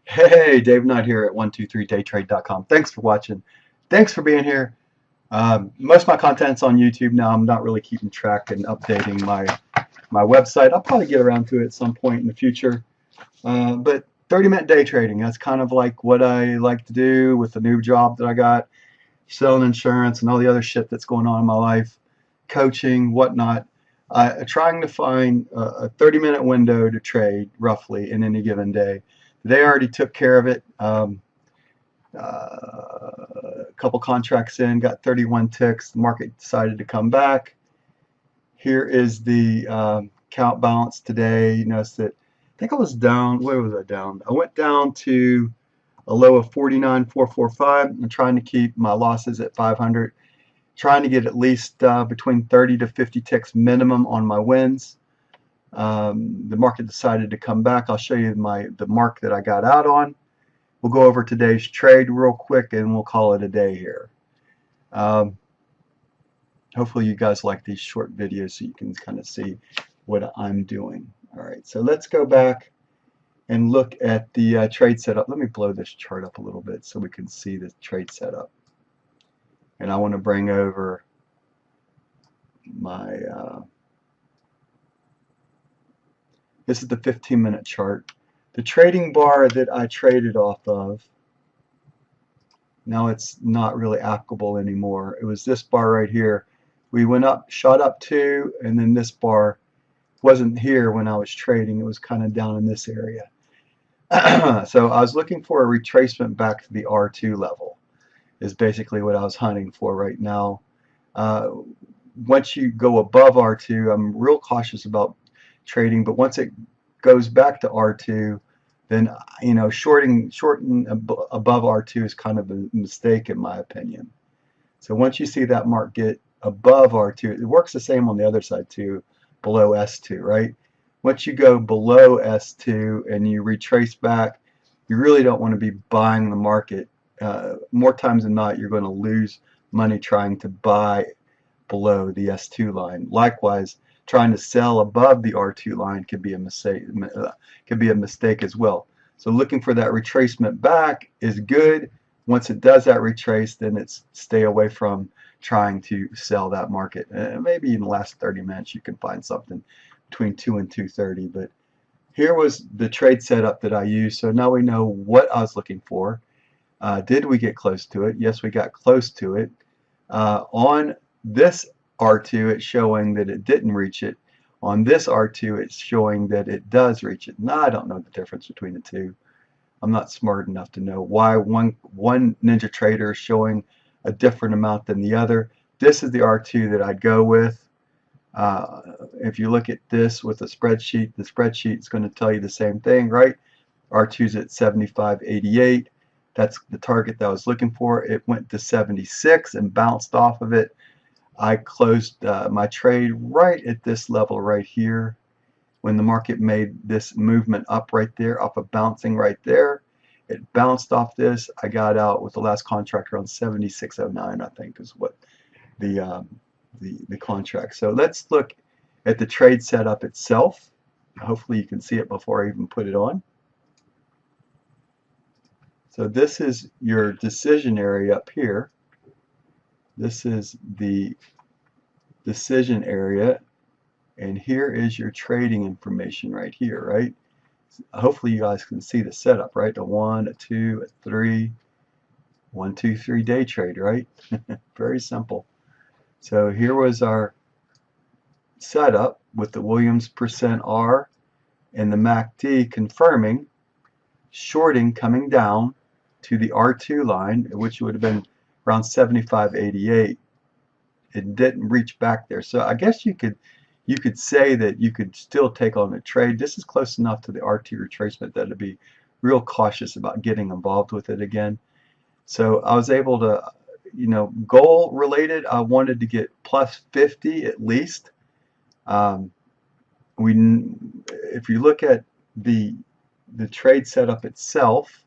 Hey, Dave Knight here at 123daytrade.com. Thanks for watching. Thanks for being here. Most of my content's on YouTube now. I'm not really keeping track and updating my website. I'll probably get around to it at some point in the future. But 30-minute day trading, that's kind of like what I like to do with the new job that I got, selling insurance and all the other shit that's going on in my life, coaching, whatnot. Trying to find a 30-minute window to trade roughly in any given day. They already took care of it. A couple contracts in, got 31 ticks. The market decided to come back. Here is the count balance today. You notice that I think I was down. Where was I down? I went down to a low of 49,445. I'm trying to keep my losses at 500. Trying to get at least between 30 to 50 ticks minimum on my wins. The market decided to come back. I'll show you the mark that I got out on. We'll go over today's trade real quick and we'll call it a day here. Hopefully you guys like these short videos so you can kind of see what I'm doing. All right, so let's go back and look at the trade setup. Let me blow this chart up a little bit so we can see the trade setup. And I want to bring over my this is the 15-minute chart. The trading bar that I traded off of, now it's not really applicable anymore. It was this bar right here. We went up, shot up to, and then this bar wasn't here when I was trading. It was kind of down in this area. So I was looking for a retracement back to the R2 level is basically what I was hunting for right now. Once you go above R2, I'm real cautious about trading, but once it goes back to R2, then shorting above R2 is kind of a mistake in my opinion. So once you see that mark get above R2, it works the same on the other side too, below S2, right? Once you go below S2 and you retrace back, you really don't want to be buying the market. More times than not, you're going to lose money trying to buy below the S2 line. Likewise, trying to sell above the R2 line could be a mistake as well. So looking for that retracement back is good. Once it does that retrace, then it's stay away from trying to sell that market. Maybe in the last 30 minutes you can find something between 2 and 230. But here was the trade setup that I used. So now we know what I was looking for. Did we get close to it? Yes, we got close to it. On this R2, it's showing that it didn't reach it. On this R2, it's showing that it does reach it. Now, I don't know the difference between the two. I'm not smart enough to know why one NinjaTrader is showing a different amount than the other. This is the R2 that I'd go with. If you look at this with the spreadsheet is going to tell you the same thing, right? R2's at 75.88. That's the target that I was looking for. It went to 76 and bounced off of it. I closed my trade right at this level right here when the market made this movement up right there, off of bouncing right there. It bounced off this. I got out with the last contract around 76.09, I think is what the contract. So let's look at the trade setup itself. Hopefully you can see it before I even put it on. So this is your decision area up here. This is the decision area, and here is your trading information right here, right? Hopefully you guys can see the setup, right? A 1, a 2, a 3, 1, 2, 3 day trade, right? Very simple. So here was our setup with the Williams %R and the MACD confirming shorting coming down to the R2 line, which would have been around 75.88. It didn't reach back there. So I guess you could say that you could still take on a trade. This is close enough to the R2 retracement that I'd be real cautious about getting involved with it again. So I was able to, goal related, I wanted to get plus 50 at least. If you look at the trade setup itself,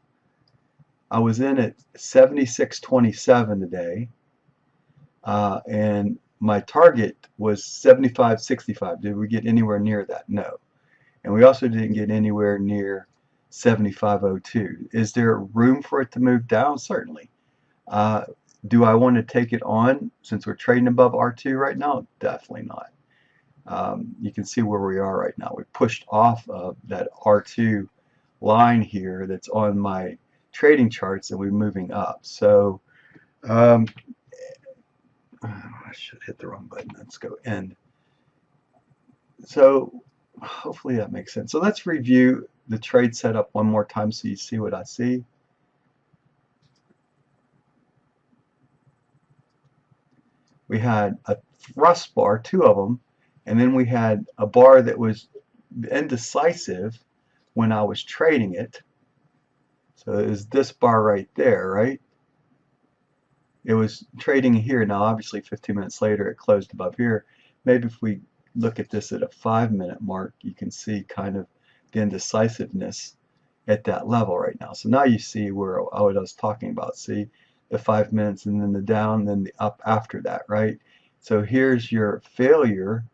I was in at 76.27 today, and my target was 75.65. Did we get anywhere near that? No. And we also didn't get anywhere near 75.02. Is there room for it to move down? Certainly. Do I want to take it on since we're trading above R2 right now? Definitely not. You can see where we are right now. We pushed off of that R2 line here that's on my trading charts, and we're moving up. So I should hit the wrong button. Let's go end. So hopefully that makes sense. So let's review the trade setup one more time so you see what I see. We had a thrust bar, two of them, and then we had a bar that was indecisive when I was trading it. So it was this bar right there, right? It was trading here. Now obviously 15 minutes later it closed above here. Maybe if we look at this at a 5-minute mark, you can see kind of the indecisiveness at that level right now. So now you see where what I was talking about. See the 5 minutes and then the down, then the up after that, right? So here's your failure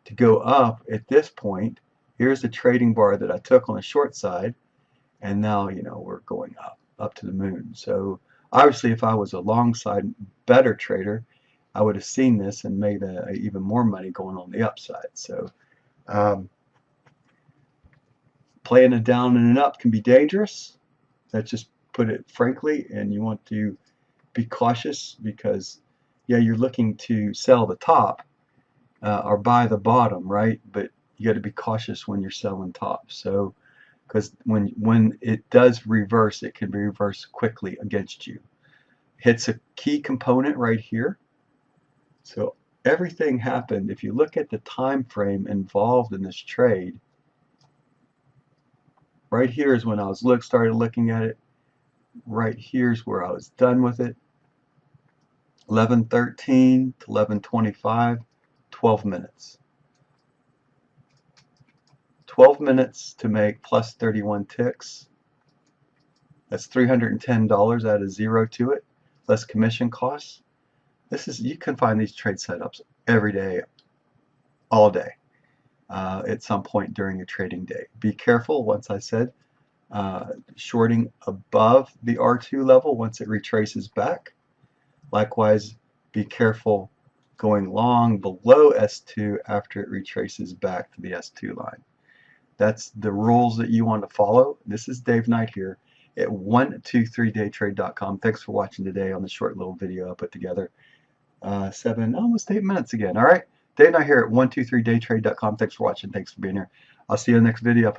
to go up at this point. Here's the trading bar that I took on the short side, and now we're going up to the moon. So obviously if I was a long side better trader, I would have seen this and made even more money going on the upside. So playing a down and an up can be dangerous. Let's just put it frankly, and you want to be cautious because yeah, you're looking to sell the top or buy the bottom, right? But you got to be cautious when you're selling top. So because when it does reverse, it can be reversed quickly against you. Hits a key component right here. So everything happened. If you look at the time frame involved in this trade, right here is when I was started looking at it. Right here's where I was done with it. 11:13 to 11:25, 12 minutes. 12 minutes to make plus 31 ticks. That's $310, add a zero to it, less commission costs. You can find these trade setups every day, all day, at some point during a trading day. Be careful, once I said, shorting above the R2 level once it retraces back. Likewise, be careful going long below S2 after it retraces back to the S2 line. That's the rules that you want to follow. This is Dave Knight here at 123daytrade.com. Thanks for watching today on the short little video I put together. Almost 8 minutes again. All right, Dave Knight here at 123daytrade.com. Thanks for watching. Thanks for being here. I'll see you in the next video.